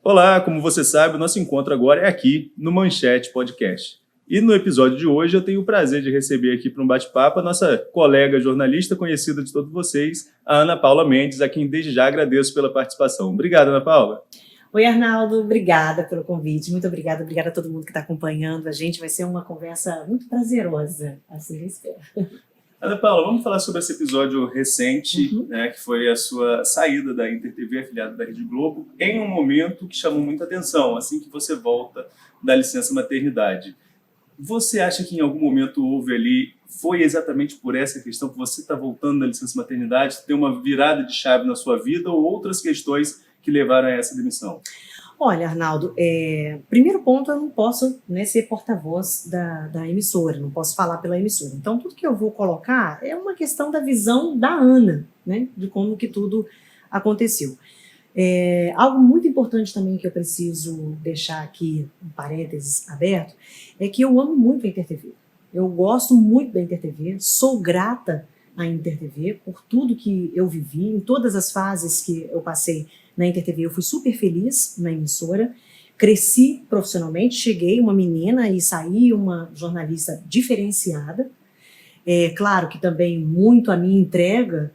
Olá, como você sabe, o nosso encontro agora é aqui no Manchete Podcast. E no episódio de hoje eu tenho o prazer de receber aqui para um bate-papo a nossa colega jornalista conhecida de todos vocês, a Ana Paula Mendes, a quem desde já agradeço pela participação. Obrigado, Ana Paula. Oi, Arnaldo, obrigada pelo convite, muito obrigada a todo mundo que está acompanhando a gente, vai ser uma conversa muito prazerosa, assim eu espero. Ana Paula, vamos falar sobre esse episódio recente, que foi a sua saída da InterTV, afiliada da Rede Globo, em um momento que chamou muita atenção, assim que você volta da licença maternidade. Você acha que em algum momento houve ali, foi exatamente por essa questão que você está voltando da licença maternidade, tem uma virada de chave na sua vida ou outras questões que levaram a essa demissão? Olha, Arnaldo, primeiro ponto, eu não posso ser porta-voz da emissora, não posso falar pela emissora. Então, tudo que eu vou colocar é uma questão da visão da Ana, de como que tudo aconteceu. Algo muito importante também que eu preciso deixar aqui, um parênteses aberto, é que eu amo muito a InterTV. Eu gosto muito da InterTV, sou grata à InterTV por tudo que eu vivi, em todas as fases que eu passei na InterTV, eu fui super feliz na emissora, cresci profissionalmente, cheguei uma menina e saí uma jornalista diferenciada. Claro que também muito a minha entrega,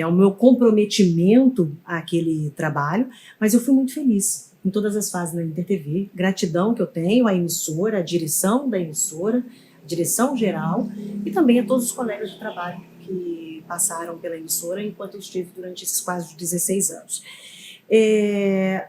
ao meu comprometimento àquele trabalho, mas eu fui muito feliz em todas as fases na InterTV. Gratidão que eu tenho à emissora, à direção da emissora, à direção geral e também a todos os colegas de trabalho que passaram pela emissora enquanto eu estive durante esses quase 16 anos.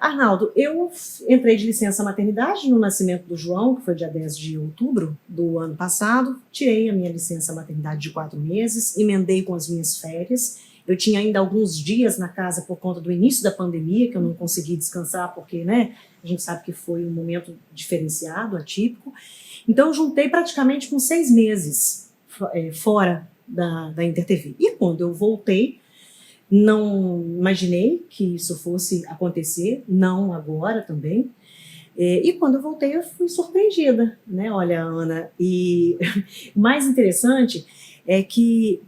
Arnaldo, eu entrei de licença maternidade no nascimento do João, que foi dia 10 de outubro do ano passado, tirei a minha licença maternidade de 4 meses, emendei com as minhas férias. Eu tinha ainda alguns dias na casa por conta do início da pandemia, que eu não consegui descansar, porque a gente sabe que foi um momento diferenciado, atípico. Então, eu juntei praticamente com 6 meses fora da InterTV. E quando eu voltei, não imaginei que isso fosse acontecer, não agora também. E quando eu voltei, eu fui surpreendida, Olha, Ana, e o mais interessante é que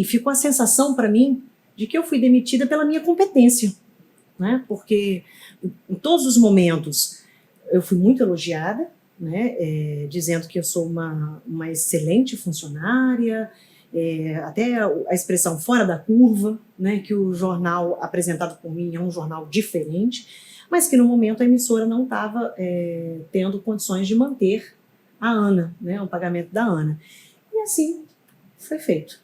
ficou a sensação para mim de que eu fui demitida pela minha competência, porque em todos os momentos eu fui muito elogiada, dizendo que eu sou uma excelente funcionária, até a expressão fora da curva, que o jornal apresentado por mim é um jornal diferente, mas que no momento a emissora não estava tendo condições de manter a Ana, o pagamento da Ana. E assim foi feito.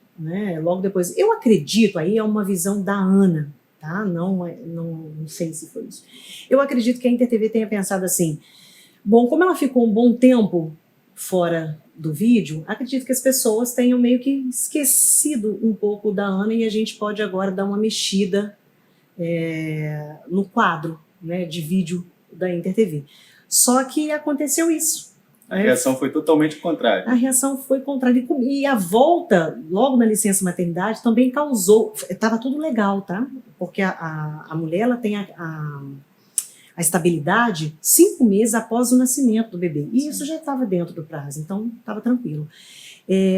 Logo depois, eu acredito, aí é uma visão da Ana, tá? Não sei se foi isso. Eu acredito que a InterTV tenha pensado assim, bom, como ela ficou um bom tempo fora do vídeo, acredito que as pessoas tenham meio que esquecido um pouco da Ana e a gente pode agora dar uma mexida no quadro de vídeo da InterTV. Só que aconteceu isso. A reação foi totalmente contrária. A reação foi contrária. E a volta, logo na licença maternidade, também causou... Estava tudo legal, tá? Porque a mulher ela tem a estabilidade 5 meses após o nascimento do bebê. E isso já estava dentro do prazo, então estava tranquilo.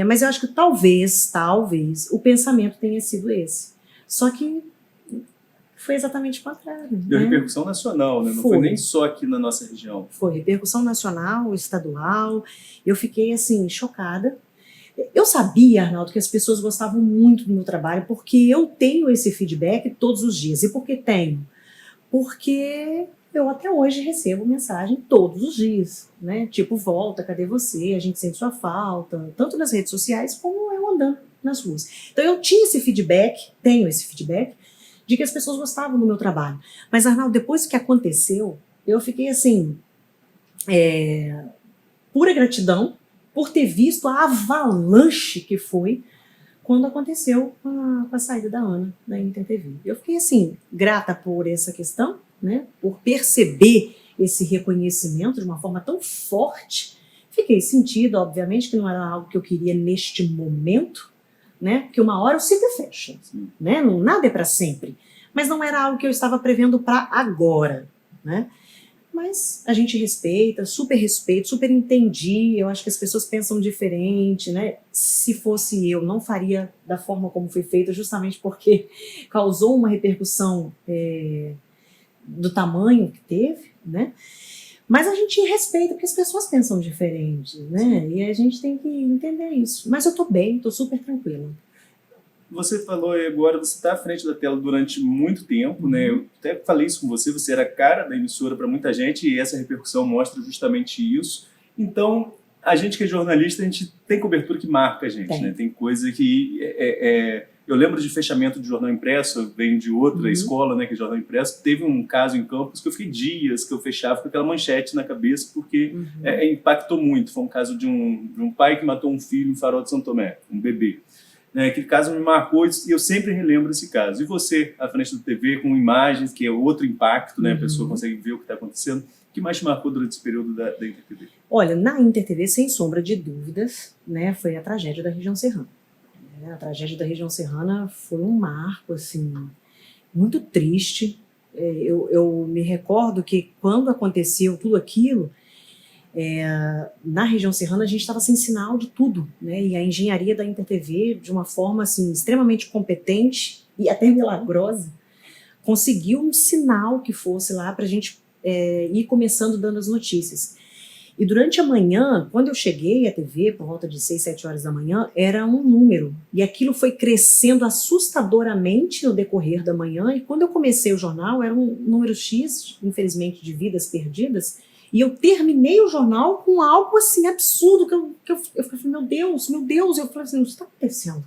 Mas eu acho que talvez, o pensamento tenha sido esse. Só que foi exatamente o contrário. Deu repercussão nacional, Não foi nem só aqui na nossa região. Foi repercussão nacional, estadual. Eu fiquei, assim, chocada. Eu sabia, Arnaldo, que as pessoas gostavam muito do meu trabalho, porque eu tenho esse feedback todos os dias. E por que tenho? Porque eu até hoje recebo mensagem todos os dias, Tipo, volta, cadê você? A gente sente sua falta, tanto nas redes sociais como eu andando nas ruas. Então eu tinha esse feedback, tenho esse feedback, de que as pessoas gostavam do meu trabalho. Mas, Arnaldo, depois que aconteceu, eu fiquei assim, pura gratidão por ter visto a avalanche que foi quando aconteceu com a saída da Ana da InterTV. Eu fiquei assim, grata por essa questão, por perceber esse reconhecimento de uma forma tão forte. Fiquei sentida, obviamente, que não era algo que eu queria neste momento, porque uma hora o ciclo fecha, nada é para sempre, mas não era algo que eu estava prevendo para agora, Mas a gente respeita, super entendi. Eu acho que as pessoas pensam diferente, Se fosse eu, não faria da forma como foi feita, justamente porque causou uma repercussão do tamanho que teve, né? Mas a gente respeita porque as pessoas pensam diferente, né? E a gente tem que entender isso. Mas eu tô bem, tô super tranquila. Você falou aí agora, você está à frente da tela durante muito tempo, né? Eu até falei isso com você, você era a cara da emissora para muita gente e essa repercussão mostra justamente isso. Então, a gente que é jornalista, a gente tem cobertura que marca a gente, né? Tem coisa que... Eu lembro de fechamento de jornal impresso, eu venho de outra escola, né, que é jornal impresso. Teve um caso em Campos que eu fiquei dias que eu fechava com aquela manchete na cabeça, porque impactou muito. Foi um caso de um pai que matou um filho em Farol de São Tomé, um bebê. Aquele caso me marcou e eu sempre relembro esse caso. E você, à frente da TV, com imagens, que é outro impacto, né? A pessoa consegue ver o que está acontecendo. O que mais te marcou durante esse período da InterTV? Olha, na InterTV, sem sombra de dúvidas, né, foi a tragédia da região serrana. A tragédia da região serrana foi um marco, assim, muito triste. Eu me recordo que quando aconteceu tudo aquilo, na região serrana a gente estava sem sinal de tudo, né? E a engenharia da InterTV, de uma forma assim, extremamente competente e até milagrosa, conseguiu um sinal que fosse lá para a gente ir começando dando as notícias. E durante a manhã, quando eu cheguei à TV, por volta de 6, 7 horas da manhã, era um número. E aquilo foi crescendo assustadoramente no decorrer da manhã. E quando eu comecei o jornal, era um número X, infelizmente, de vidas perdidas. E eu terminei o jornal com algo assim absurdo, que eu falei, meu Deus, eu falei assim, o que está acontecendo?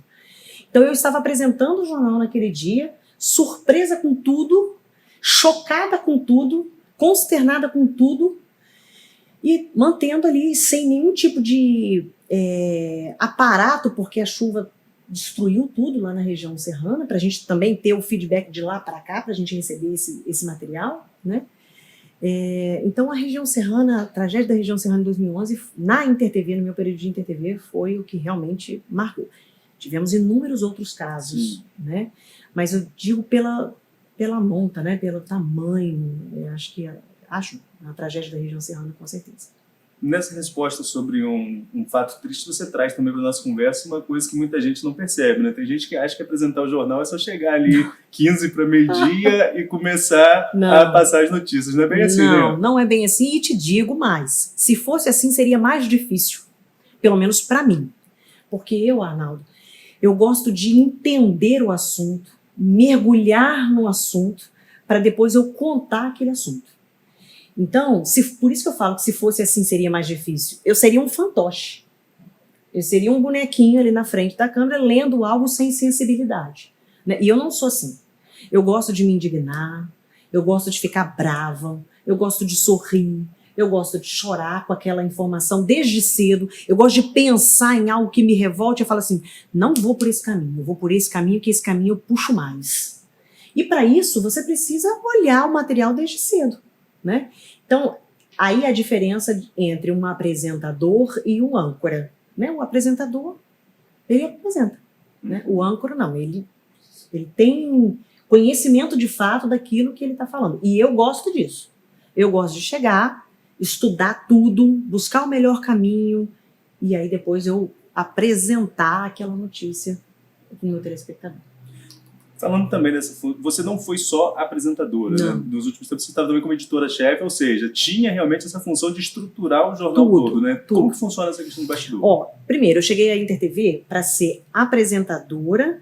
Então eu estava apresentando o jornal naquele dia, surpresa com tudo, chocada com tudo, consternada com tudo, e mantendo ali sem nenhum tipo de aparato, porque a chuva destruiu tudo lá na região serrana, para a gente também ter o feedback de lá para cá, para a gente receber esse material, né? Então a região serrana, a tragédia da região serrana em 2011, na InterTV, no meu período de InterTV, foi o que realmente marcou. Tivemos inúmeros outros casos, né? Mas eu digo pela monta, né? Pelo tamanho, acho a tragédia da região serrana, com certeza. Nessa resposta sobre um fato triste, você traz também para a nossa conversa uma coisa que muita gente não percebe, né? Tem gente que acha que apresentar o jornal é só chegar ali 15 para meio-dia e começar a passar as notícias. Não é bem assim, né? Não é bem assim, e te digo mais. Se fosse assim, seria mais difícil. Pelo menos para mim. Porque eu, Arnaldo, eu gosto de entender o assunto, mergulhar no assunto, para depois eu contar aquele assunto. Então, por isso que eu falo que se fosse assim seria mais difícil. Eu seria um fantoche. Eu seria um bonequinho ali na frente da câmera lendo algo sem sensibilidade, né? E eu não sou assim. Eu gosto de me indignar, eu gosto de ficar brava, eu gosto de sorrir, eu gosto de chorar com aquela informação desde cedo, eu gosto de pensar em algo que me revolte, eu falo assim, não vou por esse caminho, eu vou por esse caminho, que esse caminho eu puxo mais. E para isso você precisa olhar o material desde cedo, né? Então, aí a diferença entre um apresentador e um âncora, né? O apresentador, ele apresenta, né? O âncora não, ele tem conhecimento de fato daquilo que ele está falando. E eu gosto disso. Eu gosto de chegar, estudar tudo, buscar o melhor caminho e aí depois eu apresentar aquela notícia para o meu telespectador. Falando também dessa... Você não foi só apresentadora, né? Nos últimos tempos você estava também como editora-chefe, ou seja, tinha realmente essa função de estruturar o jornal todo, né? Como que funciona essa questão do bastidor? Primeiro, eu cheguei à InterTV para ser apresentadora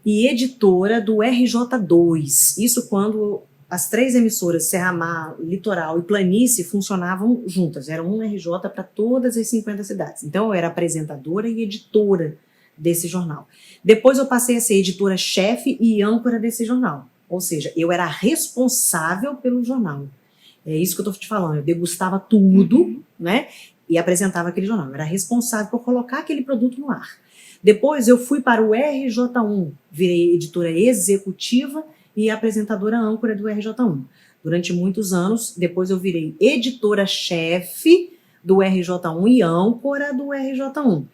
e editora do RJ2. Isso quando as 3 emissoras, Serra-Mar, Litoral e Planície, funcionavam juntas. Era um RJ para todas as 50 cidades. Então, eu era apresentadora e editora desse jornal. Depois eu passei a ser editora-chefe e âncora desse jornal. Ou seja, eu era responsável pelo jornal. É isso que eu estou te falando. Eu degustava tudo, né? E apresentava aquele jornal. Eu era responsável por colocar aquele produto no ar. Depois eu fui para o RJ1. Virei editora executiva e apresentadora âncora do RJ1. Durante muitos anos, depois eu virei editora-chefe do RJ1 e âncora do RJ1.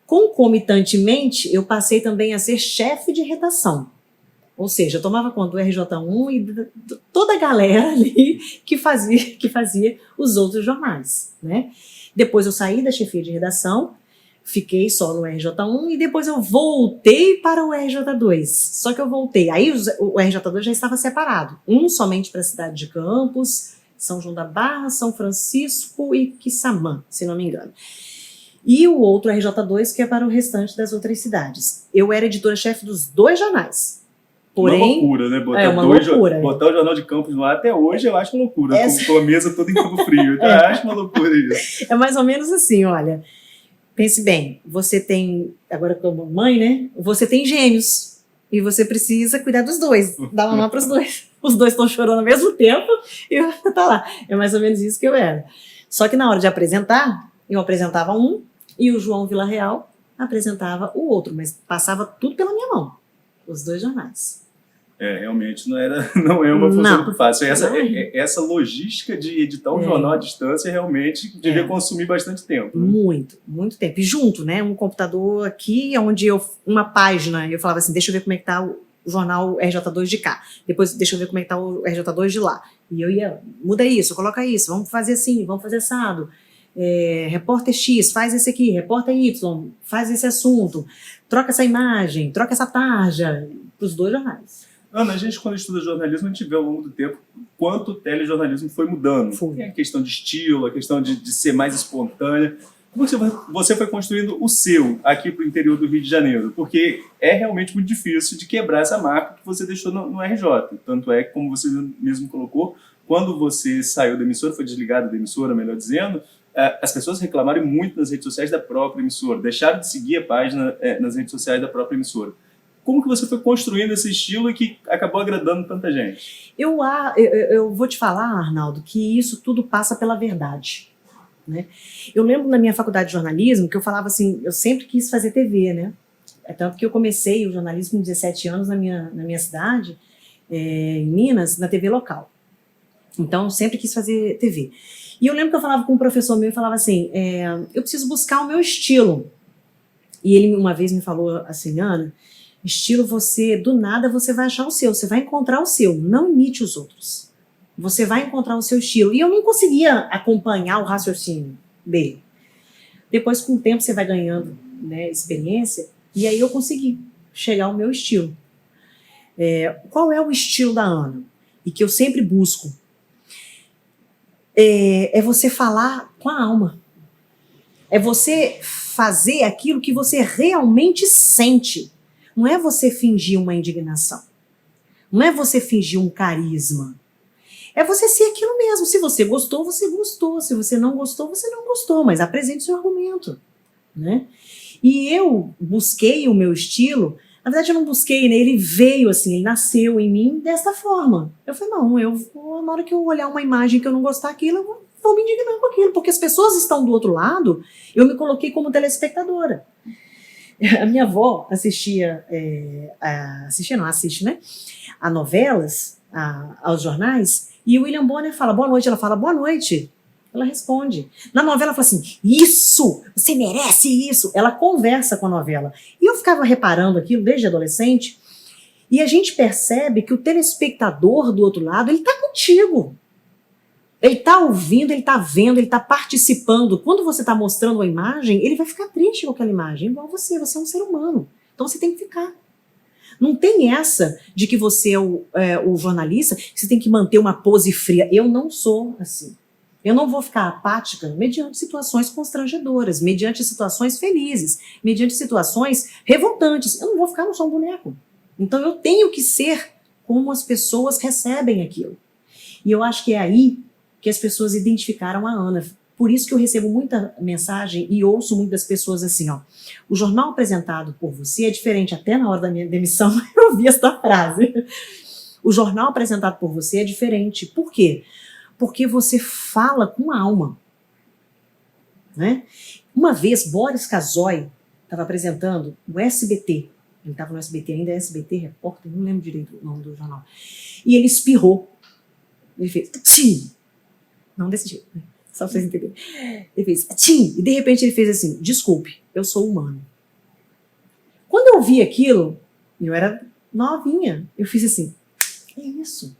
Concomitantemente, eu passei também a ser chefe de redação. Ou seja, eu tomava conta do RJ1 e toda a galera ali que fazia os outros jornais, né? Depois eu saí da chefia de redação, Fiquei só no RJ1 e depois eu voltei para o RJ2. Só que eu voltei. Aí o RJ2 já estava separado. Um somente para a cidade de Campos, São João da Barra, São Francisco e Quissamã, se não me engano. E o outro RJ2 que é para o restante das outras cidades. Eu era editora-chefe dos 2 jornais. Porém, uma loucura, né? Botar o Jornal de Campos no ar até hoje eu acho uma loucura. Com a mesa toda em Cabo Frio. Então, eu acho uma loucura isso. É mais ou menos assim, olha. Pense bem, você tem, agora como mãe, né? Você tem gêmeos. E você precisa cuidar dos 2. Dar mamar para os 2. Os 2 estão chorando ao mesmo tempo e tá lá. É mais ou menos isso que eu era. Só que na hora de apresentar, eu apresentava um e o João Villarreal apresentava o outro. Mas passava tudo pela minha mão. Os 2 jornais. Realmente não é uma função muito fácil. Essa logística de editar um jornal à distância realmente devia consumir bastante tempo. Né? Muito tempo. E junto, né? Um computador aqui, onde uma página, eu falava assim, deixa eu ver como é que tá o jornal RJ2 de cá. Depois, deixa eu ver como é que tá o RJ2 de lá. E eu ia, muda isso, coloca isso, vamos fazer assim, vamos fazer assado. Repórter X, faz esse aqui, repórter Y, faz esse assunto, troca essa imagem, troca essa tarja, para os 2 jornais. Ana, a gente quando estuda jornalismo, a gente vê ao longo do tempo quanto o telejornalismo foi mudando. Tem a questão de estilo, a questão de ser mais espontânea. Como você foi construindo o seu aqui para o interior do Rio de Janeiro? Porque é realmente muito difícil de quebrar essa marca que você deixou no RJ. Tanto é que, como você mesmo colocou, quando você saiu da emissora, foi desligado da emissora, melhor dizendo, as pessoas reclamaram muito nas redes sociais da própria emissora, deixaram de seguir a página nas redes sociais da própria emissora. Como que você foi construindo esse estilo e que acabou agradando tanta gente? Eu vou te falar, Arnaldo, que isso tudo passa pela verdade. Né? Eu lembro na minha faculdade de jornalismo que eu falava assim, eu sempre quis fazer TV, né? Tanto que eu comecei o jornalismo com 17 anos na minha cidade, em Minas, na TV local. Então, eu sempre quis fazer TV. E eu lembro que eu falava com um professor meu e falava assim, eu preciso buscar o meu estilo. E ele uma vez me falou assim, Ana, estilo do nada você vai achar o seu, você vai encontrar o seu, não imite os outros. Você vai encontrar o seu estilo. E eu não conseguia acompanhar o raciocínio dele. Depois, com o tempo, você vai ganhando, né, experiência, e aí eu consegui chegar ao meu estilo. Qual é o estilo da Ana? E que eu sempre busco. É você falar com a alma. É você fazer aquilo que você realmente sente. Não é você fingir uma indignação. Não é você fingir um carisma. É você ser aquilo mesmo. Se você gostou, você gostou. Se você não gostou, você não gostou. Mas apresente seu argumento. Né? E eu busquei o meu estilo. Na verdade, eu não busquei, né? Ele veio assim, ele nasceu em mim dessa forma. Eu falei, não, na hora que eu olhar uma imagem que eu não gostar daquilo, eu vou me indignar com aquilo. Porque as pessoas estão do outro lado, eu me coloquei como telespectadora. A minha avó assiste, né? A novelas, aos jornais, e o William Bonner fala boa noite, ela fala boa noite. Ela responde. Na novela ela fala assim, isso, você merece isso. Ela conversa com a novela. E eu ficava reparando aquilo desde adolescente, e a gente percebe que o telespectador do outro lado, ele está contigo. Ele está ouvindo, ele está vendo, ele está participando. Quando você está mostrando uma imagem, ele vai ficar triste com aquela imagem, igual você é um ser humano. Então você tem que ficar. Não tem essa de que você é o jornalista, que você tem que manter uma pose fria. Eu não sou assim. Eu não vou ficar apática mediante situações constrangedoras, mediante situações felizes, mediante situações revoltantes. Eu não vou ficar no som boneco. Então eu tenho que ser como as pessoas recebem aquilo. E eu acho que é aí que as pessoas identificaram a Ana. Por isso que eu recebo muita mensagem e ouço muitas pessoas assim, ó, o jornal apresentado por você é diferente, até na hora da minha demissão eu ouvi esta frase. O jornal apresentado por você é diferente. Por quê? Porque você fala com alma. Né? Uma vez, Boris Casoy estava apresentando o SBT. Ele estava no SBT ainda, SBT Repórter, não lembro direito o nome do jornal. E ele espirrou. Ele fez, tchim! Não desse jeito, né? Só pra vocês entenderem. Ele fez, tchim! E de repente ele fez assim, desculpe, eu sou humano. Quando eu vi aquilo, eu era novinha, eu fiz assim, é isso.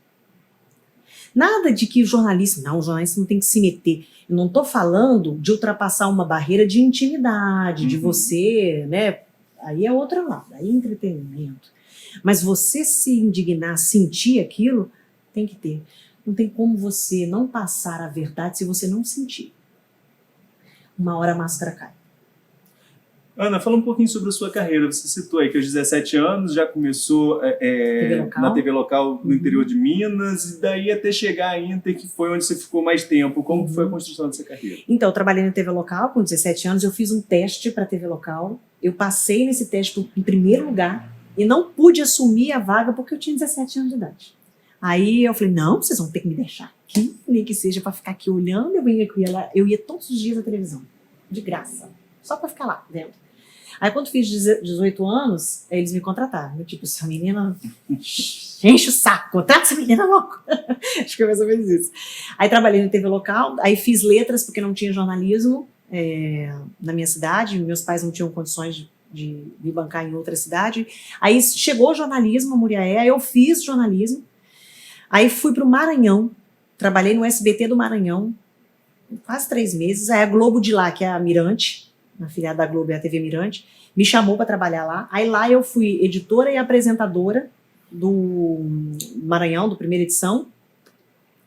Nada de que o jornalista não tem que se meter. Eu não estou falando de ultrapassar uma barreira de intimidade, de você, né? Aí é outro lado, aí é entretenimento. Mas você se indignar, sentir aquilo, tem que ter. Não tem como você não passar a verdade se você não sentir. Uma hora a máscara cai. Ana, fala um pouquinho sobre a sua carreira. Você citou aí que aos 17 anos já começou na TV local no interior de Minas, e daí até chegar à Inter, que foi onde você ficou mais tempo. Como foi a construção dessa carreira? Então, eu trabalhei na TV local com 17 anos, eu fiz um teste para a TV local, eu passei nesse teste em primeiro lugar e não pude assumir a vaga porque eu tinha 17 anos de idade. Aí eu falei, não, vocês vão ter que me deixar aqui, nem que seja para ficar aqui olhando, eu ia todos os dias à televisão, de graça, só para ficar lá vendo. Aí quando fiz 18 anos, eles me contrataram. Eu, tipo, essa menina enche o saco, contrata essa menina logo. Acho que foi mais ou menos isso. Aí trabalhei na TV local, aí fiz letras porque não tinha jornalismo na minha cidade, meus pais não tinham condições de me bancar em outra cidade. Aí chegou o jornalismo, a Muriaé, eu fiz jornalismo. Aí fui para o Maranhão, trabalhei no SBT do Maranhão, quase 3 meses. Aí a Globo de lá, que é a Mirante, na afiliada da Globo é a TV Mirante, me chamou para trabalhar lá. Aí lá eu fui editora e apresentadora do Maranhão, do primeira edição.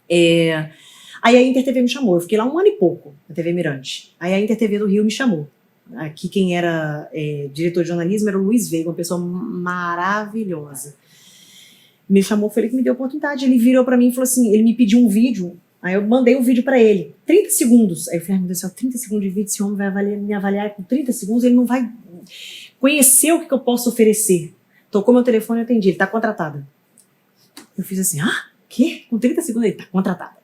Aí a Inter TV me chamou, eu fiquei lá 1 ano e pouco, na TV Mirante. Aí a Inter TV do Rio me chamou. Aqui quem era diretor de jornalismo era o Luiz Veiga, uma pessoa maravilhosa. Me chamou, foi ele que me deu a oportunidade. Ele virou para mim e falou assim, ele me pediu um vídeo. Aí eu mandei um vídeo pra ele, 30 segundos. Aí eu falei, meu Deus do céu, 30 segundos de vídeo, esse homem vai me avaliar com 30 segundos, ele não vai conhecer o que eu posso oferecer. Tocou meu telefone e eu atendi, ele tá contratado. Eu fiz assim, quê? Com 30 segundos ele tá contratado.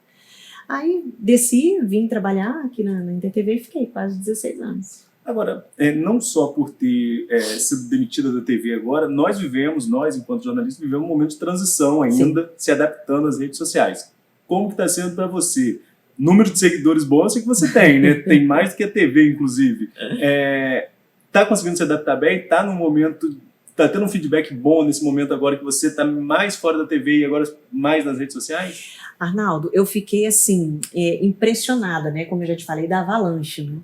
Aí desci, vim trabalhar aqui na Inter TV e fiquei quase 16 anos. Agora, não só por ter sido demitida da TV agora, nós, enquanto jornalistas, vivemos um momento de transição ainda, se adaptando às redes sociais. Como que está sendo para você? Número de seguidores bons eu sei que você tem, né? Tem mais do que a TV, inclusive. Tá conseguindo se adaptar bem? Tá no momento, tá tendo um feedback bom nesse momento agora que você tá mais fora da TV e agora mais nas redes sociais? Arnaldo, eu fiquei assim, impressionada, né? Como eu já te falei, da avalanche, né?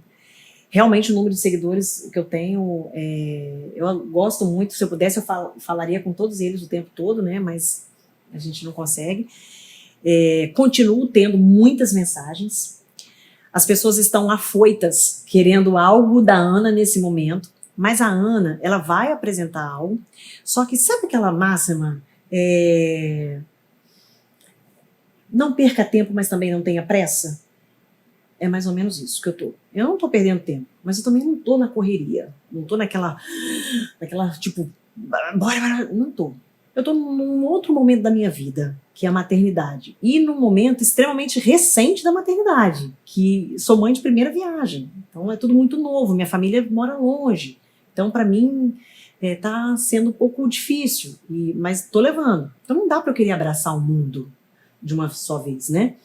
Realmente o número de seguidores que eu tenho, eu gosto muito. Se eu pudesse, eu falaria com todos eles o tempo todo, né? Mas a gente não consegue. Continuo tendo muitas mensagens. As pessoas estão afoitas, querendo algo da Ana nesse momento, mas a Ana, ela vai apresentar algo, só que sabe aquela máxima? Não perca tempo, mas também não tenha pressa? É mais ou menos isso que eu tô. Eu não tô perdendo tempo, mas eu também não tô na correria, não tô naquela tipo, bora, não tô. Eu tô num outro momento da minha vida, que é a maternidade. E num momento extremamente recente da maternidade, que sou mãe de primeira viagem. Então é tudo muito novo, minha família mora longe. Então para mim tá sendo um pouco difícil, mas tô levando. Então não dá para eu querer abraçar o mundo de uma só vez, né?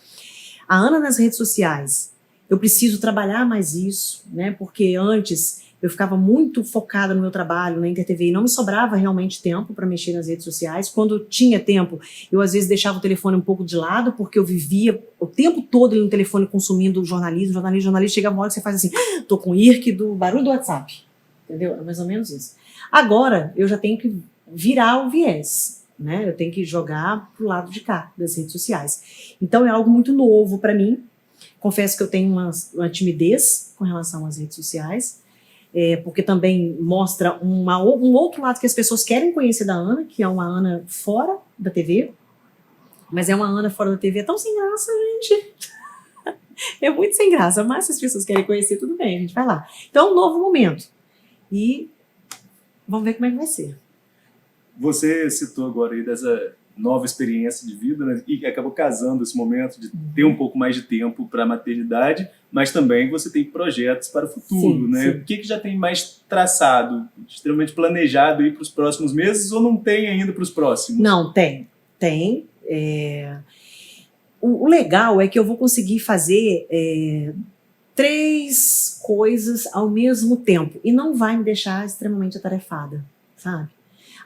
A Ana nas redes sociais, eu preciso trabalhar mais isso, né? Porque antes eu ficava muito focada no meu trabalho na Inter TV e não me sobrava realmente tempo para mexer nas redes sociais. Quando eu tinha tempo, eu às vezes deixava o telefone um pouco de lado, porque eu vivia o tempo todo no telefone consumindo jornalismo, chega uma hora que você faz assim, tô com o IRC do barulho do WhatsApp, entendeu? É mais ou menos isso. Agora, eu já tenho que virar o viés, né? Eu tenho que jogar pro lado de cá, das redes sociais. Então é algo muito novo para mim. Confesso que eu tenho uma timidez com relação às redes sociais, porque também mostra um outro lado que as pessoas querem conhecer da Ana, que é uma Ana fora da TV, mas é uma Ana fora da TV tão sem graça, gente. É muito sem graça, mas se as pessoas querem conhecer, tudo bem, a gente vai lá. Então é um novo momento. E vamos ver como é que vai ser. Você citou agora aí dessa nova experiência de vida, né, e acabou casando esse momento de ter um pouco mais de tempo para a maternidade, mas também você tem projetos para o futuro, sim, né? Sim. O que já tem mais traçado, extremamente planejado aí para os próximos meses, ou não tem ainda para os próximos? Não, tem. O legal é que eu vou conseguir fazer 3 coisas ao mesmo tempo e não vai me deixar extremamente atarefada, sabe?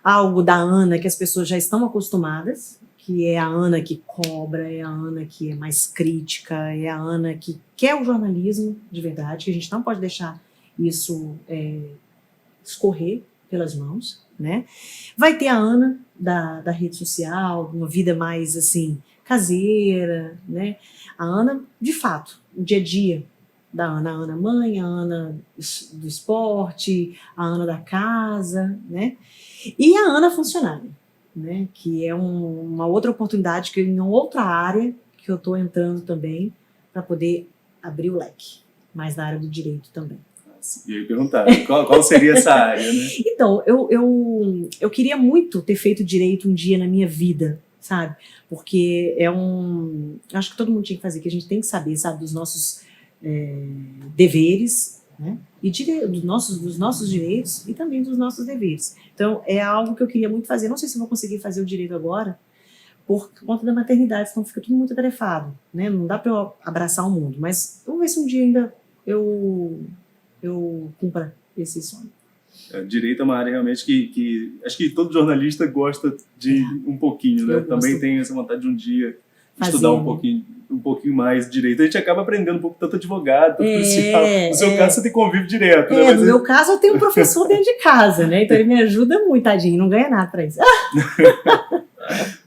Algo da Ana que as pessoas já estão acostumadas, que é a Ana que cobra, é a Ana que é mais crítica, é a Ana que quer o jornalismo de verdade, que a gente não pode deixar isso escorrer pelas mãos, né? Vai ter a Ana da rede social, uma vida mais assim caseira, né? A Ana, de fato, o dia a dia da Ana, a Ana mãe, a Ana do esporte, a Ana da casa, né? E a Ana funcionária, né? Que é uma outra oportunidade, que em outra área que eu estou entrando também para poder abrir o leque, mas na área do direito também. E eu ia perguntar, qual seria essa área, né? Então, eu queria muito ter feito direito um dia na minha vida, sabe? Porque acho que todo mundo tinha que fazer, que a gente tem que saber, sabe, dos nossos deveres, né? E dos nossos direitos e também dos nossos deveres. Então, é algo que eu queria muito fazer. Não sei se eu vou conseguir fazer o direito agora, por conta da maternidade, senão fica tudo muito atarefado, né? Não dá para eu abraçar o mundo, mas vamos ver se um dia ainda eu cumpra esse sonho. Direito é uma área realmente que acho que todo jornalista gosta de um pouquinho, né? Também tem essa vontade de um dia estudar um pouquinho mais direito. A gente acaba aprendendo um pouco, tanto advogado, tanto policial. No seu caso, você tem convívio direto, né? No meu caso, eu tenho um professor dentro de casa, né? Então ele me ajuda muito, tadinho, não ganha nada pra isso.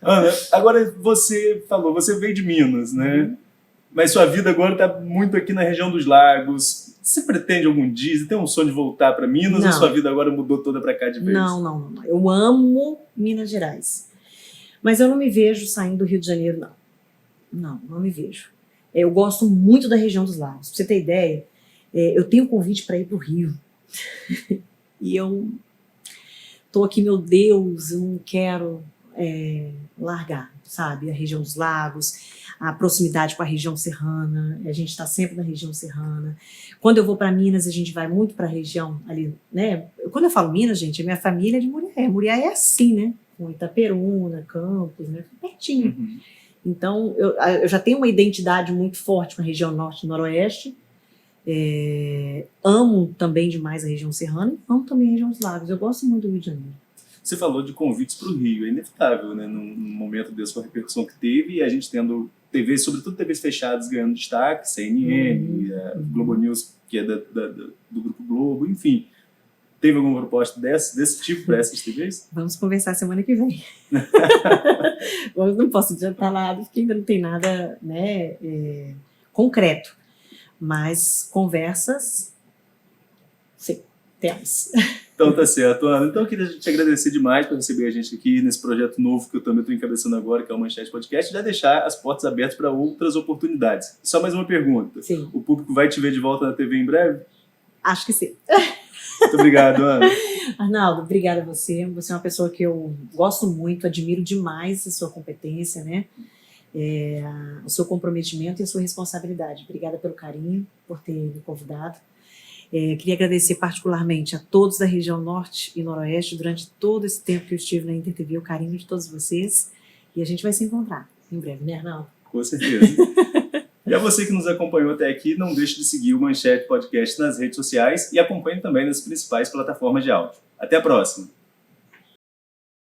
Ana, agora você falou, você veio de Minas, né? Mas sua vida agora está muito aqui na região dos Lagos. Você pretende algum dia, você tem um sonho de voltar para Minas, ou sua vida agora mudou toda para cá de vez? Não. Eu amo Minas Gerais. Mas eu não me vejo saindo do Rio de Janeiro, não. Não me vejo. Eu gosto muito da região dos Lagos. Pra você ter ideia, eu tenho um convite para ir para o Rio. E eu tô aqui, meu Deus, eu não quero largar, sabe? A região dos Lagos, a proximidade com a região serrana, a gente está sempre na região serrana. Quando eu vou para Minas, a gente vai muito para a região ali, né? Quando eu falo Minas, gente, a minha família é de Muriaé. Muriaé é assim, né? Com Itaperuna, Campos, né? Pertinho. Uhum. Então, eu já tenho uma identidade muito forte com a região norte e noroeste. Amo também demais a região serrana e amo também a região dos Lagos. Eu gosto muito do Rio de Janeiro. Você falou de convites para o Rio, é inevitável, né? Num momento desse, com a repercussão que teve, e a gente tendo TVs, sobretudo TVs fechadas, ganhando destaque, CNN, Globo News, que é do Grupo Globo, enfim. Teve alguma proposta desse tipo para essas TVs? Vamos conversar semana que vem. Eu não posso adiantar nada, porque ainda não tem nada, né, concreto. Mas conversas, sim, temos. Então tá certo, Ana. Então eu queria te agradecer demais por receber a gente aqui nesse projeto novo que eu também estou encabeçando agora, que é o Manchete Podcast, e já deixar as portas abertas para outras oportunidades. Só mais uma pergunta. Sim. O público vai te ver de volta na TV em breve? Acho que sim. Muito obrigado, Ana. Arnaldo, obrigada a você. Você é uma pessoa que eu gosto muito, admiro demais a sua competência, né? O seu comprometimento e a sua responsabilidade. Obrigada pelo carinho, por ter me convidado. Queria agradecer particularmente a todos da região norte e noroeste durante todo esse tempo que eu estive na InterTV, o carinho de todos vocês. E a gente vai se encontrar em breve, né, Arnaldo? Com certeza. E a você que nos acompanhou até aqui, não deixe de seguir o Manchete Podcast nas redes sociais e acompanhe também nas principais plataformas de áudio. Até a próxima!